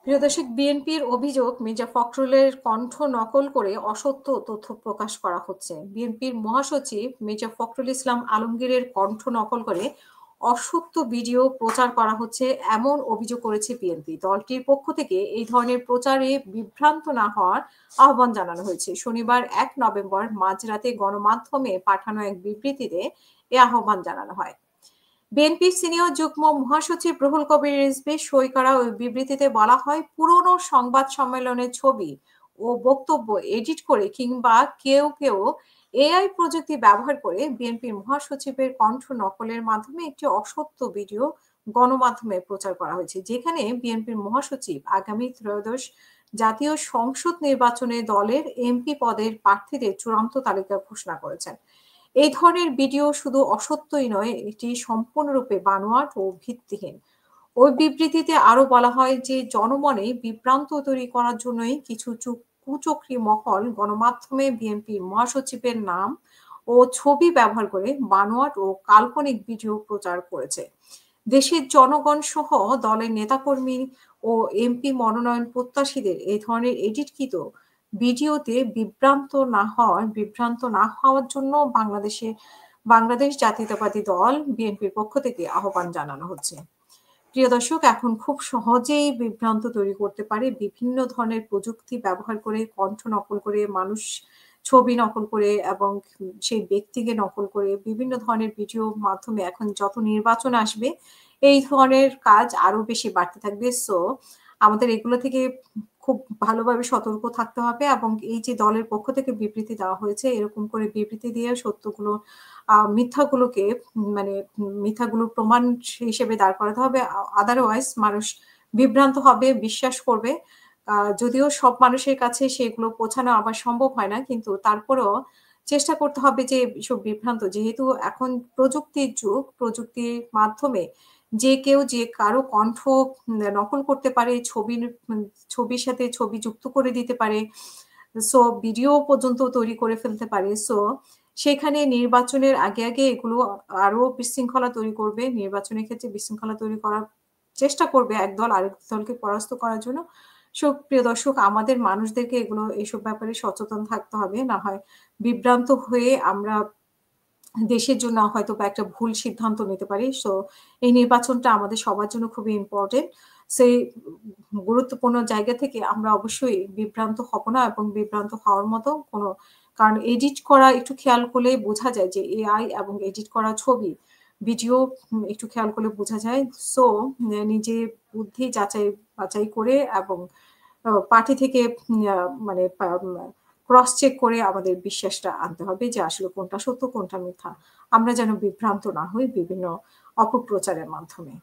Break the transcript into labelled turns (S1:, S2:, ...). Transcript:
S1: প্রিয় দর্শক, বিএনপির অভিযোগ মির্জা ফখরুলের কণ্ঠ নকল করে অসত্য তথ্য প্রকাশ করা হচ্ছে। বিএনপির মহাসচিব মির্জা ফখরুল ইসলাম আলমগীরের কণ্ঠ নকল করে অসত্য ভিডিও প্রচার করা হচ্ছে এমন অভিযোগ করেছে বিএনপি। দলটির পক্ষ থেকে এই ধরনের প্রচারে বিভ্রান্ত না হওয়ার আহ্বান জানানো হয়েছে। শনিবার ১ নভেম্বর মাঝরাতে গণমাধ্যমে পাঠানো এক বিবৃতিতে এ আহ্বান জানানো হয়। বিএনপির সিনিয়র যুগ্ম মহাসচিব রুহুল কবির রিজভীর সই করা ওই বিবৃতিতে বলা হয়, পুরনো সংবাদ সম্মেলনের ছবি ও বক্তব্য এডিট করে কিংবা কেউ এআই প্রযুক্তি ব্যবহার করে বিএনপির মহাসচিবের কণ্ঠ নকলের মাধ্যমে একটি অসত্য ভিডিও গণমাধ্যমে প্রচার করা হয়েছে, যেখানে বিএনপির মহাসচিব আগামী ত্রয়োদশ জাতীয় সংসদ নির্বাচনে দলের এমপি পদের প্রার্থীদের চূড়ান্ত তালিকা ঘোষণা করেছেন। এই ধরনের ভিডিও শুধু অসত্যই নয়, এটি সম্পূর্ণরূপে বানোয়াট ও ভিত্তিহীন। ওই বিবৃতিতে আরো বলা হয় যে জনমনে বিভ্রান্ত তৈরি করার জন্যই কিছু কুচক্রী মহল গণমাধ্যমে বিএনপির মহাসচিবের নাম ও ছবি ব্যবহার করে বানোয়াট ও কাল্পনিক ভিডিও প্রচার করেছে। দেশের জনগণ সহ দলের নেতাকর্মী ও এমপি মনোনয়ন প্রত্যাশীদের এই ধরনের এডিটকৃত ভিডিওতে বিভ্রান্ত না হওয়ার জন্য বাংলাদেশ জাতীয়তাবাদী দল বিএনপির পক্ষ থেকে আহ্বান জানানো হচ্ছে। প্রিয় দর্শক, এখন খুব সহজেই বিভ্রান্ত তৈরি করতে পারে বিভিন্ন ধরনের প্রযুক্তি ব্যবহার করে, কণ্ঠ নকল করে, মানুষ ছবি নকল করে এবং সেই ব্যক্তিকে নকল করে বিভিন্ন ধরনের ভিডিওর মাধ্যমে এখন যত নির্বাচন আসবে এই ধরনের কাজ আরো বেশি বাড়তে থাকবে। সো আমাদের এগুলো থেকে খুব ভালোভাবে সতর্ক থাকতে হবে এবং এই যে দলের পক্ষ থেকে বিবৃতি দেওয়া হয়েছে, এরকম করে বিবৃতি দিয়ে সত্যগুলো মিথ্যাগুলোকে মানে মিথ্যাগুলোর প্রমাণ হিসেবে দাঁড় করাতে হবে। আদারওয়াইজ মানুষ বিভ্রান্ত হবে, বিশ্বাস করবে। যদিও সব মানুষের কাছে সেগুলো পৌঁছানো আবার সম্ভব হয় না, কিন্তু তারপরেও চেষ্টা করতে হবে যে এসব বিভ্রান্ত, যেহেতু এখন প্রযুক্তির যুগ, প্রযুক্তির মাধ্যমে যে কেউ যে কারো কণ্ঠ নকল করতে পারে, ছবির সাথে ছবি যুক্ত করে দিতে পারে। সো ভিডিও পর্যন্ত তৈরি করে ফেলতে পারে। সো সেখানে নির্বাচনের আগে এগুলো আরো বিশৃঙ্খলা তৈরি করবে। নির্বাচনের ক্ষেত্রে বিশৃঙ্খলা তৈরি করার চেষ্টা করবে এক দল আরেক দলকে পরাস্ত করার জন্য। প্রিয় দর্শক, আমাদের মানুষদেরকে এসব ব্যাপারে সচেতন থাকতে হবে। না হয় বিভ্রান্ত হয়ে আমরা দেশের জন্য হয়তোবা একটা ভুল সিদ্ধান্ত নিতে পারি। সো এই নির্বাচনটা আমাদের সবার জন্য খুবই ইম্পোর্টেন্ট। সেই গুরুত্বপূর্ণ জায়গা থেকে আমরা অবশ্যই বিভ্রান্ত হব না এবং বিভ্রান্ত হওয়ার মতো কারণ এডিট করা একটু খেয়াল করলে বোঝা যায় যে এআই এবং এডিট করা ছবি, ভিডিও একটু খেয়াল করলে বোঝা যায়। সো নিজে বুদ্ধি বাছাই করে এবং পার্টি থেকে মানে ক্রস চেক করে আমাদের বিশ্বাসটা আনতে হবে যে আসলে কোনটা সত্য কোনটা মিথ্যা। আমরা যেন বিভ্রান্ত না হই বিভিন্ন অপপ্রচারের মাধ্যমে।